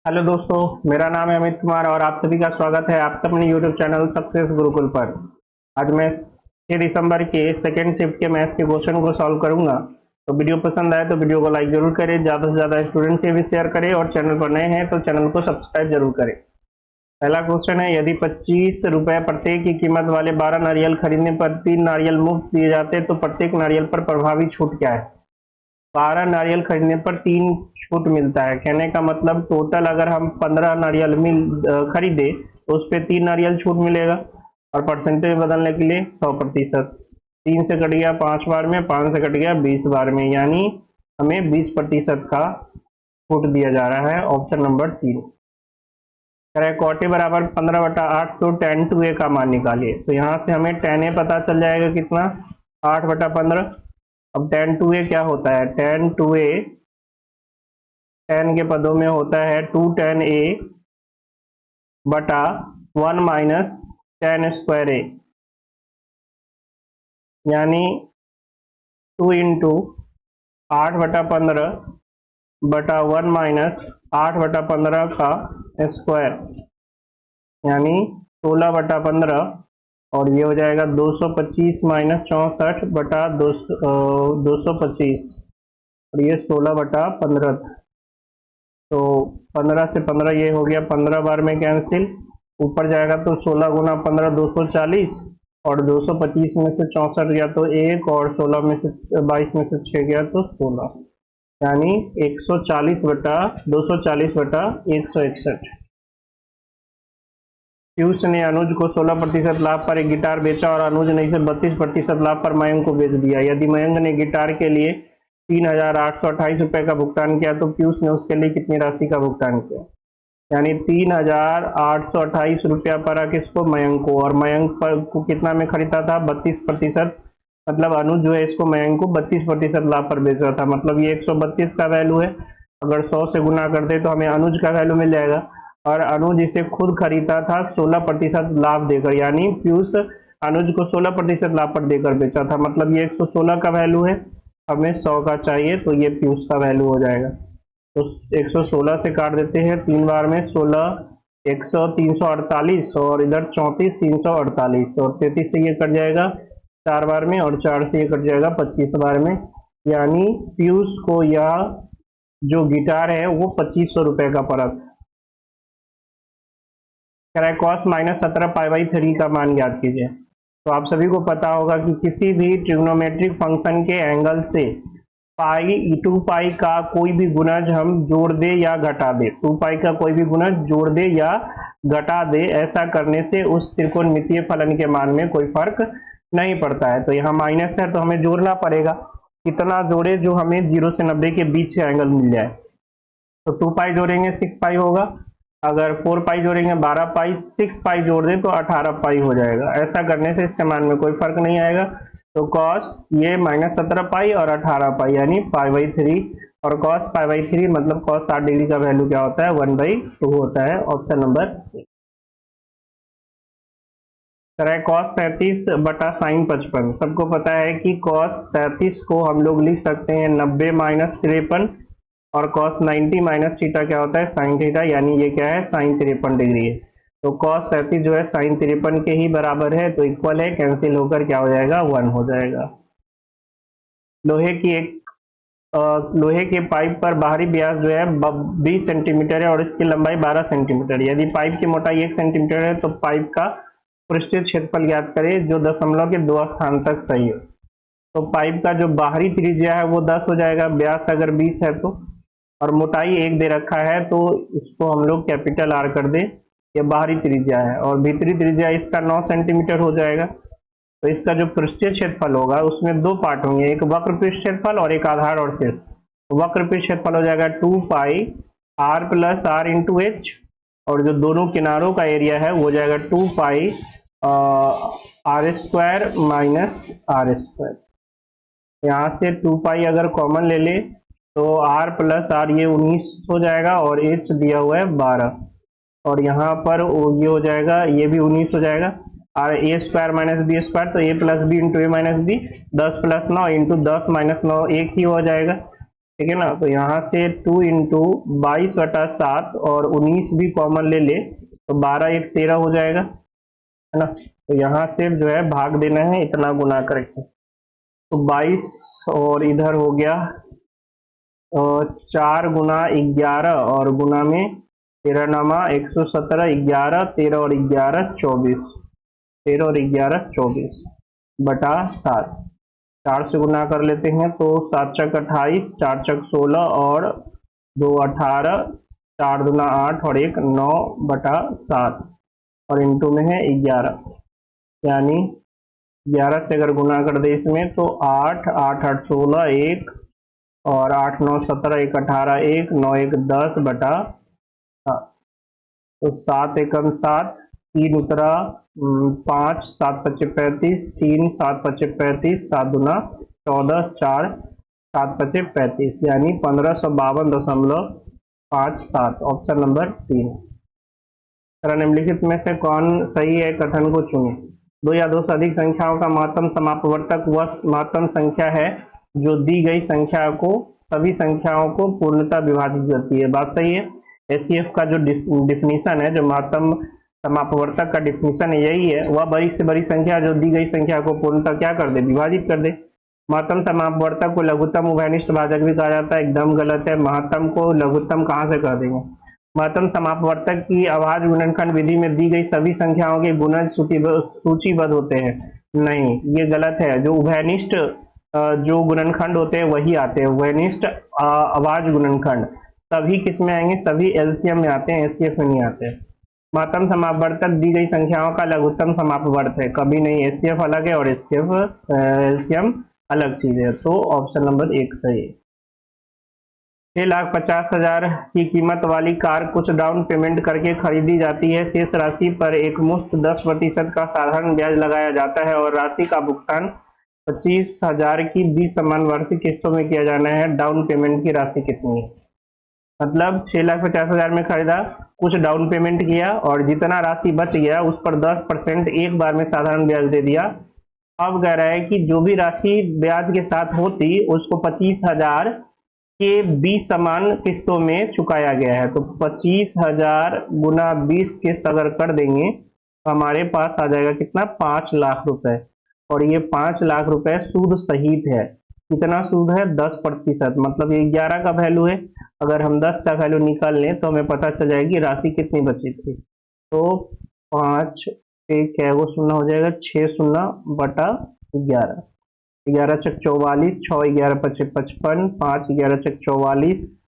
Hello दोस्तों, मेरा नाम है अमित कुमार और आप सभी का स्वागत है आपका अपने यूट्यूब चैनल सक्सेस गुरुकुल पर। आज मैं 6 दिसंबर के सेकेंड शिफ्ट के मैथ के क्वेश्चन को सॉल्व करूंगा। तो वीडियो पसंद आए तो वीडियो को लाइक जरूर करें, ज़्यादा से ज़्यादा स्टूडेंट से भी शेयर करें और चैनल पर नए हैं तो चैनल को सब्सक्राइब जरूर करें। पहला क्वेश्चन है, यदि 25 रुपये प्रत्येक की कीमत वाले 12 नारियल खरीदने पर 3 नारियल मुफ्त दिए जाते तो प्रत्येक नारियल पर प्रभावी छूट क्या है। 12 नारियल खरीदने पर 3 छूट मिलता है। कहने का मतलब टोटल अगर हम 15 नारियल खरीदे तो उस पर 3 नारियल छूट मिलेगा। और परसेंटेज बदलने के लिए 100%। 3 से कट गया 5 बार में, 5 से कट गया 20 बार में, यानी हमें 20% का छूट दिया जा रहा है। Option number 3। कॉटे बराबर 15/8 तो tan 2a का मान निकालिए। तो यहाँ से हमें tan a पता चल जाएगा कितना, 8/15। अब tan 2a क्या होता है, tan 2a tan के पदों में होता है 2 tan a बटा 1 माइनस tan स्क्वायर a, यानी 2 इंटू 8/15 बटा 1 माइनस 8/15 का स्क्वायर, यानी 16/15। और ये हो जाएगा 225 माइनस 64 बटा 225 और ये 16/15। तो 15 से 15 ये हो गया 15 बार में कैंसिल, ऊपर जाएगा तो 16 गुना 15 240 और 225 में से 64 गया तो 1 और 16 में से 22 में से 6 गया तो 16, यानी 240/161। पीयूष ने अनुज को 16% लाभ पर एक गिटार बेचा और अनुज ने इसे 32% लाभ पर मयंक को बेच दिया। यदि मयंक ने गिटार के लिए 3,828 रुपये का भुगतान किया तो पीयूष ने उसके लिए कितनी राशि का भुगतान किया। यानी 3,828 रुपया पड़ा किसको, मयंक को, और मयंक पर को कितना में खरीदा था, 32%। मतलब अनुज जो है इसको मयंक को 32% लाभ पर बेच रहा था, मतलब ये 132 का वैल्यू है। अगर 100 से गुना कर दे तो हमें अनुज का वैल्यू मिल जाएगा, और अनुज इसे खुद खरीदा था 16% लाभ देकर, यानी पीयूष अनुज को 16% लाभ पर देकर बेचा था, मतलब ये 116 का वैल्यू है, हमें 100 का चाहिए तो ये पीयूष का वैल्यू हो जाएगा। तो 116 से काट देते हैं 3 बार में, 16 100 348 और इधर 34 348 और 33 से ये कट जाएगा 4 बार में और 4 से ये कट जाएगा 25 बार में, यानी पीयूष को यह जो गिटार है वो 2500 रुपये का पड़ा। cos -17π/3 का मान ज्ञात कीजिए। तो आप सभी को पता होगा कि किसी भी ट्रिग्नोमेट्रिक फंक्शन के एंगल से पाई 2π का कोई भी गुणज हम जोड़ दे या घटा दे, 2π का कोई भी गुणज जोड़ दे या घटा दे, ऐसा करने से उस त्रिकोणमितीय फलन के मान में कोई फर्क नहीं पड़ता है। तो यहाँ माइनस है तो हमें जोड़ना पड़ेगा, कितना जोड़े जो हमें 0 से 90 के बीच का एंगल मिल जाए। तो 2π जोड़ेंगे 6π होगा, अगर 4π जोड़ेंगे 12π, 6π जोड़ दें तो 18π हो जाएगा। ऐसा करने से इसके मान में कोई फर्क नहीं आएगा। तो cos ये -17π और 18π यानी π/3, और cos π/3 मतलब cos 60 डिग्री का वैल्यू क्या होता है, 1/2 होता है। ऑप्शन नंबर cos 37 बटा sin 55। सबको पता है कि cos 37 को हम लोग लिख सकते हैं 90 - 53 और cos 90 माइनस थीटा क्या होता है, sin थीटा, यानी ये क्या है, sin 53 डिग्री है। तो cos 37 जो है sin 53 के ही बराबर है, तो इक्वल है, कैंसिल होकर क्या हो जाएगा, 1 हो जाएगा। लोहे के पाइप पर बाहरी व्यास जो है 20 सेंटीमीटर है और इसकी लंबाई 12 सेंटीमीटर। यदि पाइप की मोटाई 1 सेंटीमीटर है तो पाइप का पृष्ठीय क्षेत्रफल ज्ञात करें जो दशमलव के 2 स्थान तक सही हो। तो पाइप का जो बाहरी त्रिज्या है वो 10 हो जाएगा, व्यास अगर 20 है तो, और मोटाई 1 दे रखा है तो इसको हम लोग कैपिटल R कर दें, ये बाहरी त्रिज्या है, और भीतरी त्रिज्या इसका 9 सेंटीमीटर हो जाएगा। तो इसका जो पृष्ठीय क्षेत्रफल होगा उसमें 2 पार्ट होंगे, एक वक्र पृष्ठ क्षेत्रफल और एक आधार और शीर्ष। वक्र पृष्ठ क्षेत्रफल हो जाएगा 2π r + r × h, और जो दोनों किनारों का एरिया है वो हो जाएगा 2π r² - r²। यहाँ से 2π अगर कॉमन ले ले तो r + r ये 19 हो जाएगा और h दिया हुआ है 12, और यहाँ पर ये हो जाएगा, ये भी 19 हो जाएगा, और a² - b², तो a + b × a - b 10 + 9 × 10 - 9 1 ही हो जाएगा। ठीक है ना। तो यहाँ से 2 इंटू 22/7 और 19 भी कॉमन ले ले तो 12 1 13 हो जाएगा, है ना। तो यहाँ से जो है भाग देना है इतना गुना करके, तो 22 और इधर हो गया 4 गुना 11 और गुना में 13 नामा 117, 11 13 और 11 24, 13 और 11 24 बटा 7, 4 से गुना कर लेते हैं तो 7 चक 28, 4 चक 16 और 2 18, 4 दूना 8 और 1 9 बटा 7 और इंटू में है 11, यानी 11 से अगर गुना कर दे इसमें तो 8 8 8 16 1 और 8 9 17 1 18 1 9 1 10 बटा 7, तो 7 एकम 7, 3 उतरा 5, 7 पच्चे 35, 3 7 पच्चे 35, 7 दूना 14, 4 7 पच्चे 35, यानी 1552.57, ऑप्शन नंबर 3। निम्नलिखित में से कौन सही है, कथन को चुने। दो या दो से अधिक संख्याओं का महत्तम समापवर्तक वह महत्तम संख्या है जो दी गई संख्या को सभी संख्याओं को पूर्णतः विभाजित करती है। बात सही है। एचसीएफ का जो डिफिनीशन है, जो महत्तम समापवर्तक का डिफिनीशन यही है, वह बड़ी से बड़ी संख्या जो दी गई संख्या को पूर्णतः क्या कर दे, विभाजित कर दे। महत्तम समापवर्तक को लघुत्तम उभयनिष्ठ भाजक भी कहा जाता है, एकदम गलत है। महत्तम को लघुत्तम कहाँ से कर देंगे। महत्तम समापवर्तक की अभाज्य गुणनखंड विधि में दी गई सभी संख्याओं के गुणज सूचीबद्ध होते हैं, नहीं ये गलत है। जो उभयनिष्ठ जो गुणनखंड होते हैं वही आते हैं, उभयनिष्ठ अभाज्य गुणनखंड सभी किस में आएंगे, सभी एलसीएम में आते हैं, एचसीएफ में नहीं आते। महत्तम समापवर्तक दी गई संख्याओं का लघुत्तम समापवर्त है, कभी नहीं। एचसीएफ अलग है और एचसीएफ एलसीएम अलग चीज है, तो ऑप्शन नंबर 1 सही है। 6,50,000 की कीमत वाली कार कुछ डाउन पेमेंट करके खरीदी जाती है। शेष राशि पर एक मुश्त 10% का साधारण ब्याज लगाया जाता है और राशि का भुगतान 25,000 की 20 समान वार्षिक किस्तों में किया जाना है। डाउन पेमेंट की राशि कितनी है। मतलब 6,50,000 में खरीदा, कुछ डाउन पेमेंट किया और जितना राशि बच गया उस पर 10% एक बार में साधारण ब्याज दे दिया। अब कह रहा है कि जो भी राशि ब्याज के साथ होती उसको 25,000 के 20 समान किस्तों में चुकाया गया है। तो 25,000 गुना 20 किस्त अगर कर देंगे तो हमारे पास आ जाएगा कितना, 5 लाख रुपए। और ये 5 लाख रुपए सूद सहित है। कितना सूद है, 10%। मतलब ये 11 का वैल्यू है, अगर हम 10 का वैल्यू निकाल लें तो हमें पता चल जाएगी राशि कितनी बची थी। तो 5 क्या वो शून्य हो जाएगा, 6 शून्य बटा 11, 11 चक 44, 6 11 पच्चे 55, 5 11 चक 44,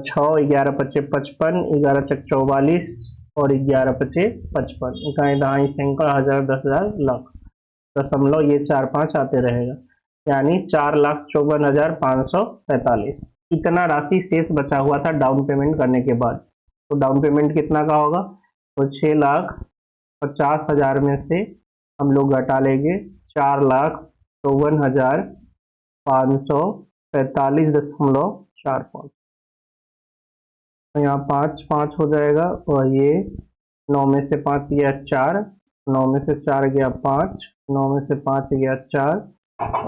6 11 पच्चे 55, 11 चक 44 और 11 पच्चे 55, इकाई दहाई सैकड़ा हजार 10,000 लाख दशमलव ये 4 5 आते रहेगा, यानी 4,54,545। इतना राशि शेष बचा हुआ था डाउन पेमेंट करने के बाद। तो डाउन पेमेंट कितना का होगा, तो 6,50,000 में से हम लोग घटा लेंगे 4,54,545.45। तो यहाँ 5 5 हो जाएगा और ये 9 में से 5 गया 4, 9 में से 4 गया 5, 9 में से 5 गया 4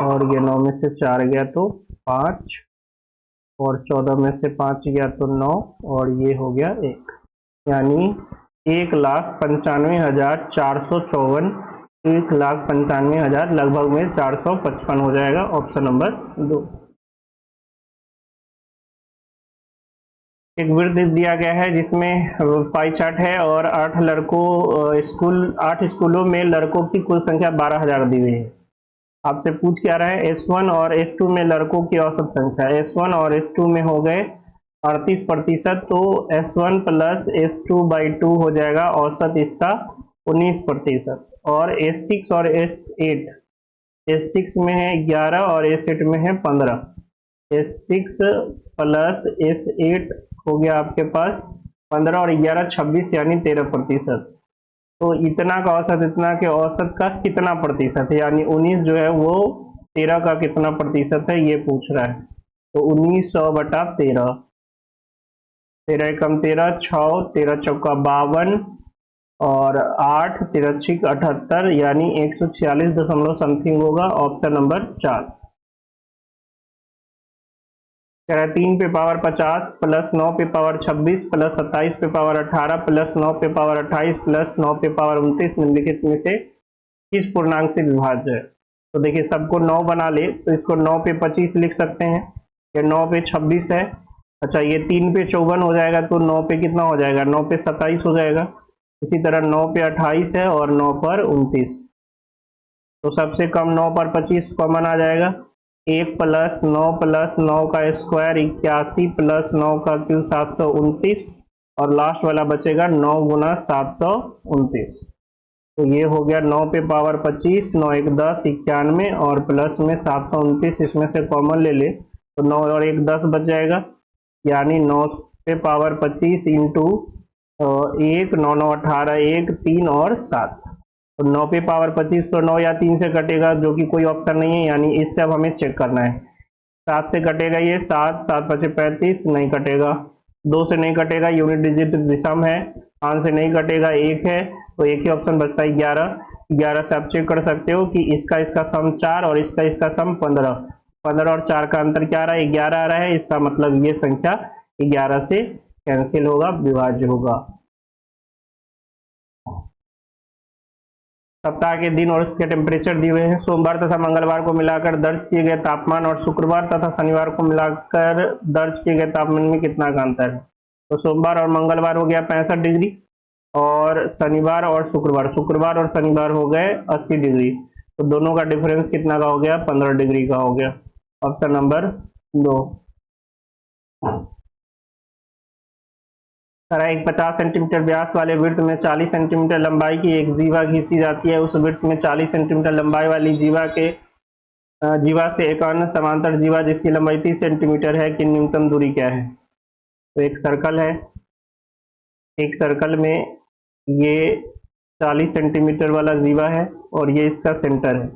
और ये 9 में से 4 गया तो 5 और 14 में से 5 गया तो 9 और ये हो गया 1, यानी 1,95,454, 1,95,000 लगभग में 455 हो जाएगा, ऑप्शन नंबर 2। एक वृत्त दिया गया है जिसमें पाई चार्ट है और 8 स्कूलों में लड़कों की कुल संख्या 12,000 दी हुई है। आपसे पूछ क्या रहा है, S1 और S2 में लड़कों की औसत संख्या। S1 और S2 में हो गए 38%, तो S1 प्लस S2/2 हो जाएगा, औसत इसका 19%। और S6 और S8, S6 में है 11 और S8 में है 15, S6 प्लस S8 हो गया आपके पास 15 और 11 26, यानी 13%। तो इतना का औसत, इतना के औसत का कितना प्रतिशत है, यानी 19 जो है वो 13 का कितना प्रतिशत है ये पूछ रहा है। तो 1900/13, 13 एकम 13, 6 13 चौका 52 और 8 13 छिक 78, यानी 146 दशमलव समथिंग होगा, ऑप्शन नंबर 4। कह रहा है 3 पे पावर 50 प्लस 9 पे पावर 26 प्लस 27 पे पावर 18 प्लस 9 पे पावर 28 प्लस 9 पे पावर 29 निम्नलिखित में से किस पूर्णांक से विभाज्य है। तो देखिए सबको 9 बना ले तो इसको 9 पे 25 लिख सकते हैं, ये 9 पे 26 है। अच्छा ये 3 पे 54 हो जाएगा तो 9 पे कितना हो जाएगा, 9 पे 27 हो जाएगा। इसी तरह 9 पे 28 है और 9 पर 29, तो सबसे कम 9 पर 25 कॉमन आ जाएगा। 1 प्लस 9 का स्क्वायर 81 प्लस 9 का क्यूब 729 और लास्ट वाला बचेगा 9 गुना 729। तो ये हो गया 9 पे पावर 25, 9 1 10 91 और प्लस में 729, इसमें से कॉमन ले ले तो 9 और 1 10 बच जाएगा, यानी 9 पे पावर 25 इंटू 1 9 9 18 1 3 और 7। तो 9 पे पावर 25 तो 9 या 3 से कटेगा जो कि कोई ऑप्शन नहीं है, यानी इससे अब हमें चेक करना है। 7 से कटेगा ये 7 7 5 35 नहीं कटेगा, 2 से नहीं कटेगा यूनिट डिजिट विषम है, 5 से नहीं कटेगा 1 है तो एक ही ऑप्शन बचता है 11। 11 से आप चेक कर सकते हो कि इसका सम 4 और इसका सम 15, 15 और 4 का अंतर क्या आ रहा है 11 आ रहा है, इसका मतलब ये संख्या 11 से कैंसिल होगा, विभाज्य होगा। सप्ताह के दिन और उसके टेम्परेचर दिए हुए हैं। सोमवार तथा मंगलवार को मिलाकर दर्ज किए गए तापमान और शुक्रवार तथा शनिवार को मिलाकर दर्ज किए गए तापमान में कितना का अंतर है। तो सोमवार और मंगलवार हो गया 65 डिग्री और शनिवार और शनिवार हो गए 80 डिग्री, तो दोनों का डिफरेंस कितना का हो गया 15 डिग्री का हो गया। Option number 2। एक 50 सेंटीमीटर व्यास वाले वृत्त में 40 सेंटीमीटर लंबाई की एक जीवा खींची जाती है। उस वृत्त में 40 सेंटीमीटर लंबाई वाली जीवा से एक अन्य समांतर जीवा जिसकी लंबाई 30 सेंटीमीटर है की न्यूनतम दूरी क्या है। तो एक सर्कल है, एक सर्कल में ये 40 सेंटीमीटर वाला जीवा है और ये इसका सेंटर है,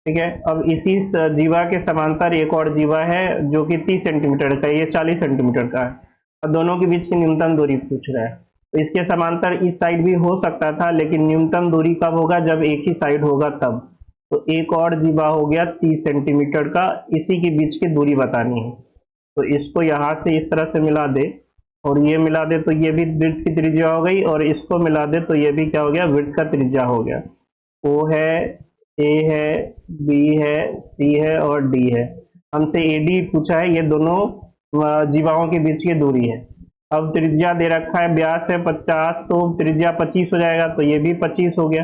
ठीक है। अब इसी जीवा के समांतर एक और जीवा है जो कि 30 सेंटीमीटर का, ये 40 सेंटीमीटर का है और दोनों के बीच की न्यूनतम दूरी पूछ रहा है। तो इसके समांतर इस साइड भी हो सकता था, लेकिन न्यूनतम दूरी कब होगा जब एक ही साइड होगा तब। तो एक और जीवा हो गया 30 सेंटीमीटर का, इसी के बीच की दूरी बतानी है। तो इसको यहाँ से इस तरह से मिला दे और ये मिला दे तो ये भी वृत्त की त्रिज्या हो गई और इसको मिला दे तो ये भी क्या हो गया वृत्त का त्रिज्या हो गया। ओ है, ए है, बी है, सी है और डी है। हमसे एडी पूछा है, ये दोनों जीवाओं के बीच की दूरी है। अब त्रिज्या दे रखा है व्यास है 50, तो त्रिज्या 25 हो जाएगा, तो ये भी 25 हो गया।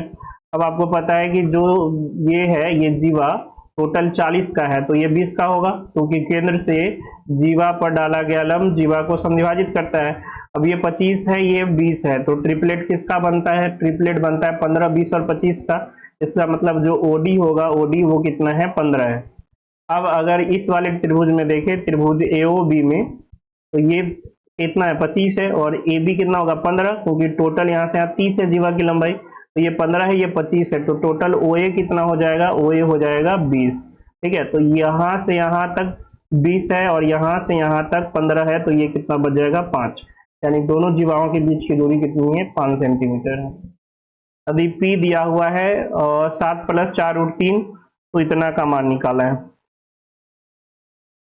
अब आपको पता है कि जो ये है ये जीवा टोटल 40 का है तो ये 20 का होगा, क्योंकि केंद्र से जीवा पर डाला गया लंब जीवा को समविभाजित करता है। अब ये 25 है ये 20 है, तो ट्रिपलेट किसका बनता है, ट्रिपलेट बनता है 15 20 और 25 का। इसका मतलब जो ओडी होगा ओडी वो कितना है 15 है। अब अगर इस वाले त्रिभुज में देखें, त्रिभुज एओबी में, तो ये कितना है 25 है और ए बी कितना होगा 15, क्योंकि टोटल यहाँ से यहाँ 30 है जीवा की लंबाई, तो ये 15 है ये 25 है, तो टोटल ओ ए कितना हो जाएगा, ओ ए हो जाएगा 20, ठीक है। तो यहाँ से यहाँ तक 20 है और यहाँ से यहाँ तक 15 है, तो ये कितना बच जाएगा 5, यानी दोनों जीवाओं के बीच की दूरी कितनी है 5 सेंटीमीटर है। अभी पी दिया हुआ है और 7 + 4√3, तो इतना का मान निकाला है।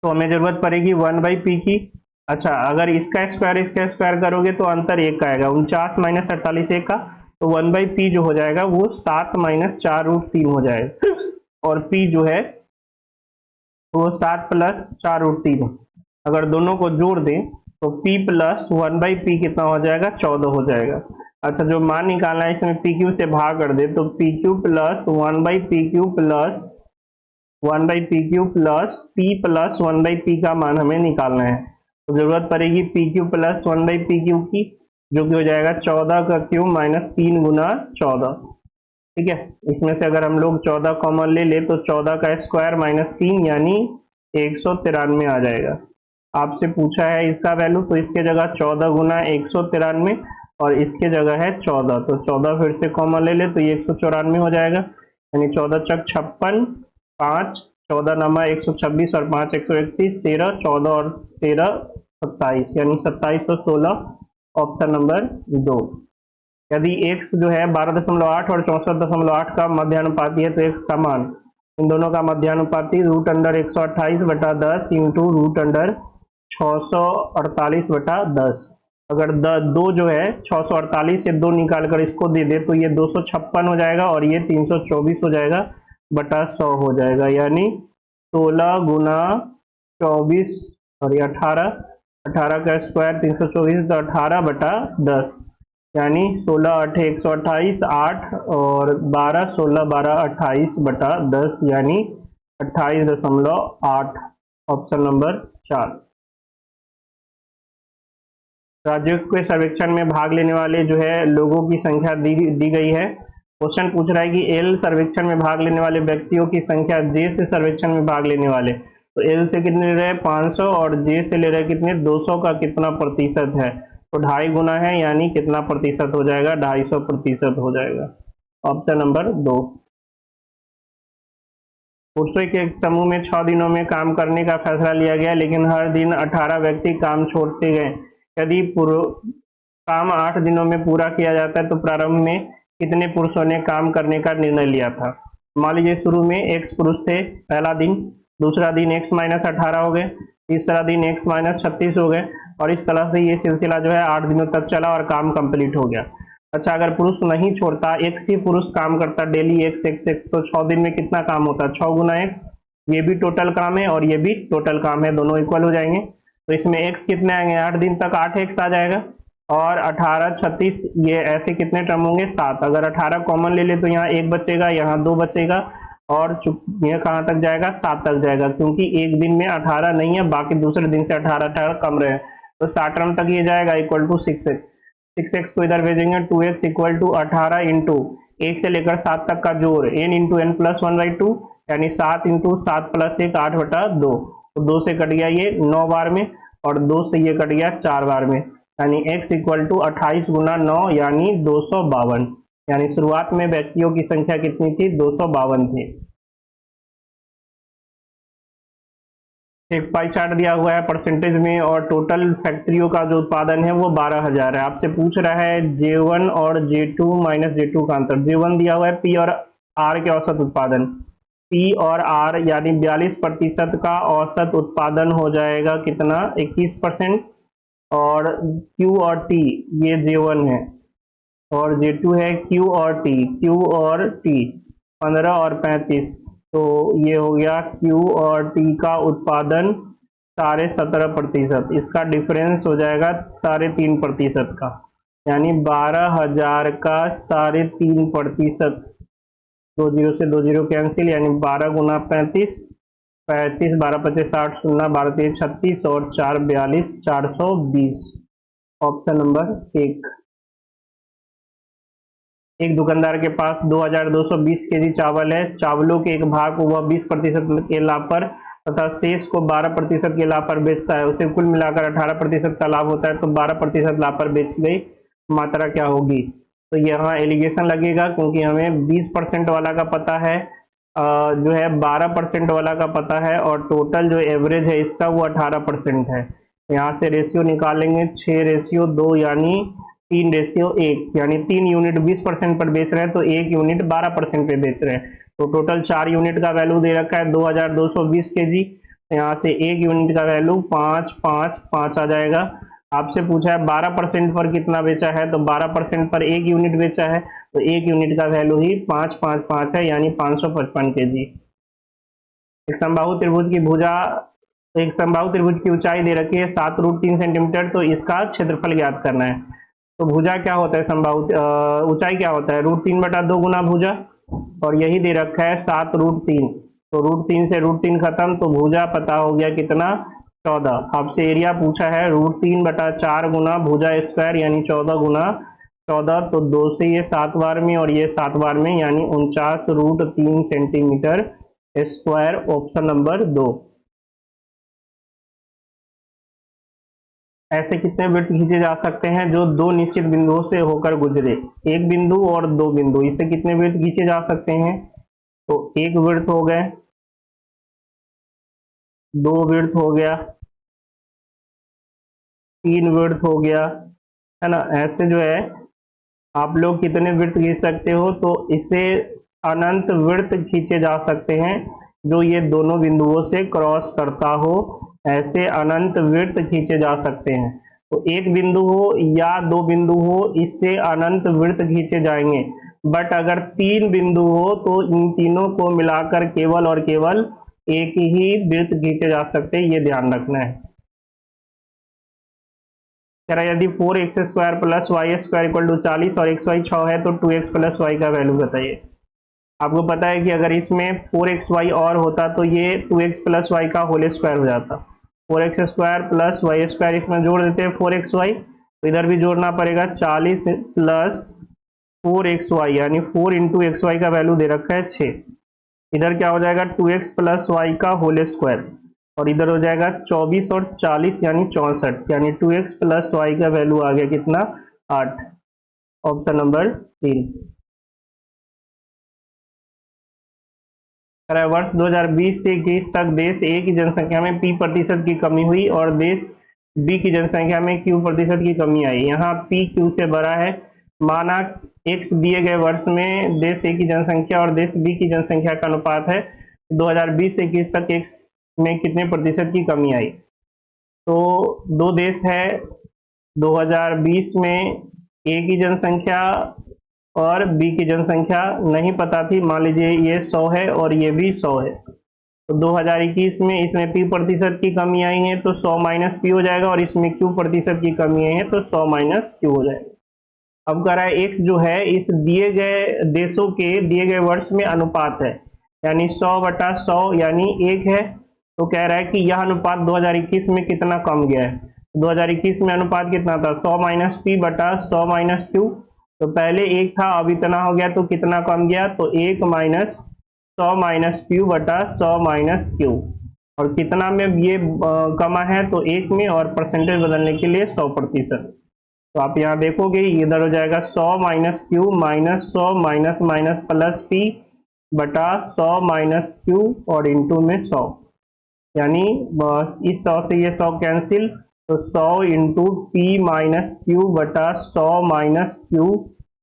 तो हमें जरूरत पड़ेगी 1/p की। अच्छा अगर इसका स्क्वायर करोगे तो अंतर 1 का आएगा, 49 - 48 1 का, तो 1/p जो हो जाएगा वो 7 - 4√3 हो जाएगा और p जो है वो 7 + 4√3। अगर दोनों को जोड़ दें तो p + 1/p कितना हो जाएगा 14 हो जाएगा। अच्छा जो मान निकालना है इसमें pq से भाग कर दे तो pq + 1/pq + 1/pq + p + 1/p का मान हमें निकालना है। तो जरूरत पड़ेगी pq + 1/pq की, जो कि हो जाएगा 14 का क्यूब - 3 गुना 14, ठीक है। इसमें से अगर हम लोग 14 कॉमन ले ले तो 14 का स्क्वायर - 3 यानी 193 आ जाएगा। आपसे पूछा है इसका वैल्यू, तो इसके जगह 14 गुना 193 और इसके जगह है 14, तो 14 फिर से कॉमन ले ले तो ये 194 हो जाएगा, यानी 14 × 56 5, 14 नमा 126 और 5 131, 13 14 और 13 27, यानी 2716, ऑप्शन नंबर 2। यदि x जो है 12.8 और 64.8 का मध्यानुपाती है तो x का मान इन दोनों का मध्यानुपाती √128/10 इंटू √648/10। अगर दो जो है 648 से 2 निकाल कर इसको दे दे तो ये 256 हो जाएगा और ये 324 हो जाएगा बटा 100 हो जाएगा, यानी 16 गुना 24 और ये 18, 18 का स्क्वायर 324 तो 18/10, यानी 16 8 128, 8 और 12 16 12 28/10, यानी 28.8। Option number 4। राज्यों के सर्वेक्षण में भाग लेने वाले जो है लोगों की संख्या दी गई है। क्वेश्चन पूछ रहा है कि एल सर्वेक्षण में भाग लेने वाले व्यक्तियों की संख्या जे से सर्वेक्षण में भाग लेने वाले, तो एल से कितने ले रहे हैं 500 और जे से ले रहे हैं कितने 200 का कितना प्रतिशत है, तो 2.5 गुना है, यानी कितना प्रतिशत हो जाएगा 250% हो जाएगा। Option number 2। पुरुषों के एक समूह में 6 दिनों में काम करने का फैसला लिया गया, लेकिन हर दिन 18 व्यक्ति काम छोड़ते गए। यदि काम 8 दिनों में पूरा किया जाता है तो प्रारंभ में कितने पुरुषों ने काम करने का निर्णय लिया था। मान लीजिए शुरू में x पुरुष थे पहला दिन, दूसरा दिन x-18 हो गए, तीसरा दिन x-36 हो गए, और इस तरह से ये सिलसिला जो है 8 दिनों तक चला और काम कंप्लीट हो गया। अच्छा, अगर पुरुष नहीं छोड़ता, एक ही पुरुष काम करता डेली x x x, तो 6 दिन में कितना काम होता है 6 गुना x, ये भी टोटल काम है और ये भी टोटल काम है, दोनों इक्वल हो जाएंगे। तो इसमें x कितने आएंगे 8 दिन तक 8x आ जाएगा, और 18 36 ये ऐसे कितने टर्म होंगे 7। अगर 18 कॉमन ले ले तो यहाँ 1 बचेगा, यहाँ 2 बचेगा, और यह कहाँ तक जाएगा 7 तक जाएगा, क्योंकि एक दिन में 18 नहीं है, बाकी दूसरे दिन से 18 कम रहे, तो 7 टर्म तक ये जाएगा इक्वल टू 6x। 6x को इधर भेजेंगे 2x इक्वल टू 18 इंटू 1 से लेकर 7 तक का जोड़ n इंटू n प्लस 1/2, यानी 7 इंटू 7 प्लस 1 8/2, तो 2 से कट गया ये 9 बार में, और 2 से ये कट गया 4 बार में, यानी x इक्वल टू 28 गुना 9 यानी 252। यानी शुरुआत में व्यक्तियों की संख्या कितनी थी 252 थी। एक पाई चार्ट दिया हुआ है परसेंटेज में, और टोटल फैक्ट्रियों का जो उत्पादन है वो 12,000 है। आपसे पूछ रहा है J1 और J2 माइनस J2 का अंतर। J1 दिया हुआ है P और R के औसत उत्पादन, P और R यानी 42% का औसत उत्पादन हो जाएगा कितना 21%, और Q और T ये J1 है, और J2 है Q और T 15 और 35, तो ये हो गया Q और T का उत्पादन 17.5%, इसका डिफरेंस हो जाएगा 3.5% का, यानी 12,000 का 3.5%। 2 जीरो से 2 जीरो कैंसिल, यानी 12 गुना 35, 35 12 25 60, 0 12 3 36 और 4 42 420। Option number 1। एक दुकानदार के पास 2220 केजी चावल है। चावलों के एक भाग को वह 20% के लाभ पर तथा शेष को 12% के लाभ पर बेचता है, उसे कुल मिलाकर 18% का लाभ होता है, तो 12% लाभ पर बेची गई मात्रा क्या होगी। तो यहाँ एलिगेशन लगेगा, क्योंकि हमें 20% वाला का पता है, जो है 12% वाला का पता है, और टोटल जो एवरेज है इसका वो 18% है। यहाँ से रेशियो निकालेंगे 6:2, यानी 3:1, यानी 3 यूनिट 20% पर बेच रहे हैं तो 1 यूनिट 12% पे बेच रहे हैं, तो टोटल 4 यूनिट का वैल्यू दे रखा है 2220 केजी। यहाँ से 1 यूनिट का वैल्यू 5 आ जाएगा। आपसे पूछा है 12% पर कितना बेचा है, तो 12% पर 1 यूनिट बेचा है, तो 1 यूनिट का वैल्यू ही 5 है, यानी 555 केजी। एक समबाहु त्रिभुज की भुजा, एक समबाहु त्रिभुज की ऊंचाई दे रखी है 7√3 सेंटीमीटर, तो इसका क्षेत्रफल ज्ञात करना है। तो भुजा क्या होता है, समबाहु ऊंचाई क्या होता है √3/2 गुना भुजा, और यही दे रखा है 7√3, तो √3 से √3 खत्म, तो भुजा पता हो गया कितना 14। आपसे एरिया पूछा है √3/4 गुना भुजा स्क्वायर, यानी 14 गुना 14, तो 2 से ये 7 बार में और ये 7 बार में, यानी 49√3 सेंटीमीटर स्क्वायर। Option number 2। ऐसे कितने वृत्त खींचे जा सकते हैं जो दो निश्चित बिंदुओं से होकर गुजरे, एक बिंदु और दो बिंदु, इससे कितने वृत्त खींचे जा सकते हैं, तो एक वृत्त हो गए, दो वृत्त हो गया, तीन वृत्त हो गया, है ना। ऐसे जो है आप लोग कितने वृत्त खींच सकते हो, तो इसे अनंत वृत्त खींचे जा सकते हैं जो ये दोनों बिंदुओं से क्रॉस करता हो, ऐसे अनंत वृत्त खींचे जा सकते हैं। तो एक बिंदु हो या दो बिंदु हो, इससे अनंत वृत्त खींचे जाएंगे। बट अगर तीन बिंदु हो तो इन तीनों को मिलाकर केवल और केवल एक ही वृत्त खींचे जा सकते हैं, ये ध्यान रखना है। कह रहा है यदि 4x² + y² = 40 और xy 6 है तो 2x + y का वैल्यू बताइए। आपको पता है कि अगर इसमें 4xy और होता तो ये 2x + y का होल स्क्वायर हो जाता। 4x² + y² इसमें जोड़ देते हैं 4xy, तो इधर भी जोड़ना पड़ेगा 40 + 4xy, यानी 4 × xy का वैल्यू दे रखा है 6। इधर क्या हो जाएगा 2x + y का होल स्क्वायर, और इधर हो जाएगा 24 और 40 यानी 64, यानी 2x + y का वैल्यू आ गया कितना 8। Option number 3। वर्ष 2020 से 21 तक देश ए की जनसंख्या में p% की कमी हुई और देश बी की जनसंख्या में q% की कमी आई। यहाँ p q से बड़ा है। माना x दिए गए वर्ष में देश ए की जनसंख्या और देश बी की जनसंख्या का अनुपात है। 2020 से 21 तक x में कितने प्रतिशत की कमी आई। तो दो देश है, 2020 में ए की जनसंख्या और बी की जनसंख्या नहीं पता थी, मान लीजिए ये 100 है और ये भी 100 है। तो 2021 में इसमें p% की कमी आई है तो 100 - p हो जाएगा, और इसमें q% की कमी आई है तो 100 - q हो जाएगा। अब कह रहा है x जो है इस दिए गए देशों के दिए गए वर्ष में अनुपात है, यानी 100/100 यानी 1 है। तो कह रहा है कि यह अनुपात 2021 में कितना कम गया है। 2021 में अनुपात कितना था 100 - p/100 - q। तो पहले 1 था, अब इतना हो गया, तो कितना कम गया तो 1 - 100 - q/100 - q। और कितना में ये कमा है तो 1 में, और परसेंटेज बदलने के लिए 100%। तो आप यहाँ देखोगे इधर हो जाएगा 100 - q -100 प्लस p/100 - q और इंटू में 100, यानी बस इस 100 से ये 100 कैंसिल, तो 100 × p - q/100 - q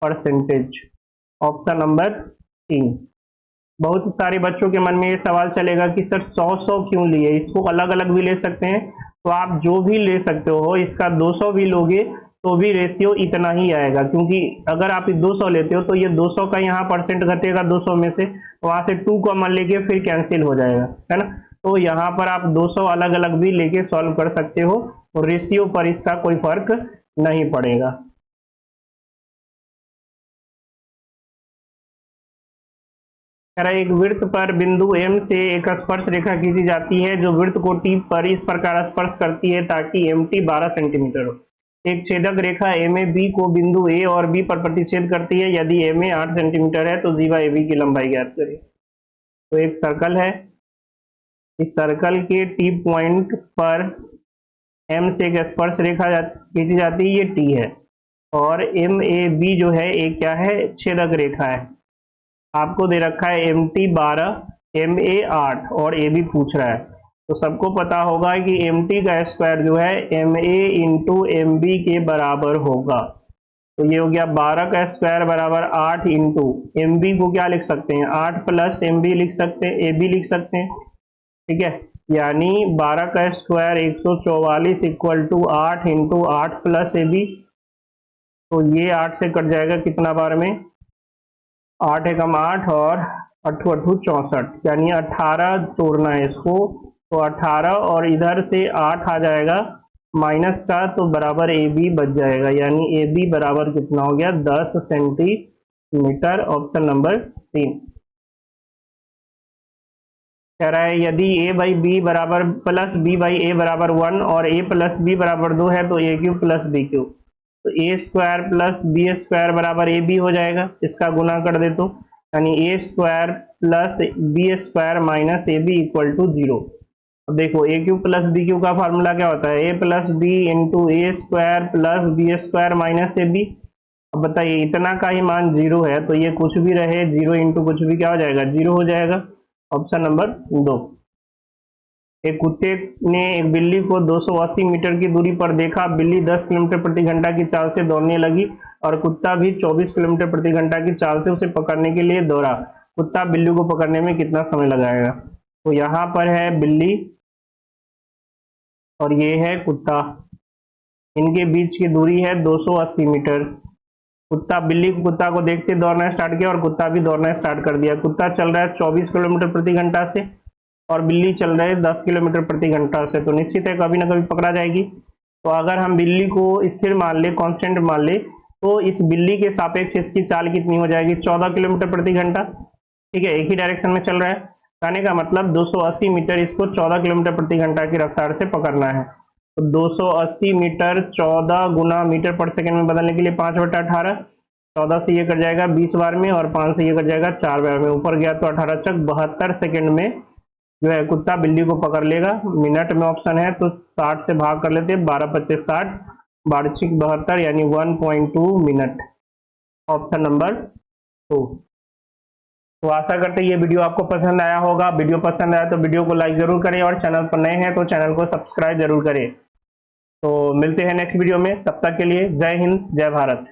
percentage. Option number 3। बहुत सारे बच्चों के मन में ये सवाल चलेगा कि सर 100 क्यों लिए, इसको अलग अलग भी ले सकते हैं। तो आप जो भी ले सकते हो, इसका 200 भी लोगे तो भी रेशियो इतना ही आएगा, क्योंकि अगर आप 200 लेते हो तो ये 200 का यहाँ परसेंट घटेगा 200 में से, वहां से 2 कॉमन लेके फिर कैंसिल हो जाएगा, है ना। तो यहाँ पर आप 200 अलग अलग भी लेके सॉल्व कर सकते हो, और रेशियो पर इसका कोई फर्क नहीं पड़ेगा। एक वृत्त पर बिंदु M से एक स्पर्श रेखा खींची जाती है जो वृत्त को T पर इस प्रकार स्पर्श करती है ताकि MT 12 सेंटीमीटर हो। एक छेदक रेखा MA B को बिंदु A और B पर प्रतिच्छेद करती है। यदि MA 8 सेंटीमीटर है तो जीवा AB की लंबाई ज्ञात करिए। तो एक सर्कल है, इस सर्कल के T पॉइंट पर M से एक स्पर्श रेखा खींची जाती है, ये T है, और MAB जो है एक क्या है छेदक रेखा है। आपको दे रखा है MT 12, MA 8 और AB पूछ रहा है। तो सबको पता होगा कि MT का स्क्वायर जो है MA × MB के बराबर होगा। तो ये हो गया 12 का स्क्वायर बराबर 8 × MB को क्या लिख सकते हैं 8 + MB लिख सकते हैं, AB लिख सकते हैं, ठीक है। यानी 12 का स्क्वायर 144 = 8 × 8 + AB। तो ये 8 से कट जाएगा कितना बार में 8 एकम 8 और 8 8 64, यानी 18 तोड़ना है इसको, तो 18 और इधर से 8 आ जाएगा माइनस का, तो बराबर AB बच जाएगा, यानी AB बराबर कितना हो गया 10 सेंटीमीटर। Option number 3। कह रहा है यदि A/B बराबर प्लस B/A बराबर 1 और A + B बराबर 2 है तो AQ + BQ। तो A² + B² बराबर AB हो जाएगा, इसका गुना कर दे तो, यानी A² + B² - AB = 0। अब देखो AQ + BQ का फार्मूला क्या होता है A + B × A² + B² - AB। अब बताइए इतना का ही मान 0 है तो ये कुछ भी रहे 0 × कुछ भी क्या हो जाएगा 0 हो जाएगा। Option number 2। एक कुत्ते ने एक बिल्ली को 280 मीटर की दूरी पर देखा। बिल्ली 10 किलोमीटर प्रति घंटा की चाल से दौड़ने लगी और कुत्ता भी 24 किलोमीटर प्रति घंटा की चाल से उसे पकड़ने के लिए दौड़ा। कुत्ता बिल्ली को पकड़ने में कितना समय लगाएगा। तो यहाँ पर है बिल्ली और ये है कुत्ता, इनके बीच की दूरी है 280 मीटर। कुत्ता को देखते दौड़ना स्टार्ट किया और कुत्ता भी दौड़ना स्टार्ट कर दिया। कुत्ता चल रहा है 24 किलोमीटर प्रति घंटा से और बिल्ली चल रही है 10 किलोमीटर प्रति घंटा से। तो निश्चित है कभी ना कभी पकड़ा जाएगी। तो अगर हम बिल्ली को स्थिर मान ले, कांस्टेंट मान ले, तो इस बिल्ली के सापेक्ष इसकी चाल कितनी हो जाएगी, 14 किलोमीटर प्रति घंटा। ठीक है, एक ही डायरेक्शन में चल रहा है, कहने का मतलब 280 मीटर इसको 14 किलोमीटर प्रति घंटा की रफ्तार से पकड़ना है। तो 280 मीटर 14 गुना मीटर पर सेकंड में बदलने के लिए 5/18, 14 से ये कट जाएगा 20 बार में और 5 से ये कट जाएगा 4 बार में, ऊपर गया तो 18 चक 72 सेकंड में जो है कुत्ता बिल्ली को पकड़ लेगा। मिनट में ऑप्शन है तो 60 से भाग कर लेते हैं, 12×25 = 60, 12×6 = 72 यानी 1.2 मिनट, ऑप्शन नंबर 2। तो आशा करते हैं ये वीडियो आपको पसंद आया होगा। वीडियो पसंद आया तो वीडियो को लाइक जरूर करें और चैनल पर नए हैं तो चैनल को सब्सक्राइब जरूर करें। तो मिलते हैं नेक्स्ट वीडियो में, तब तक के लिए जय हिंद, जय भारत।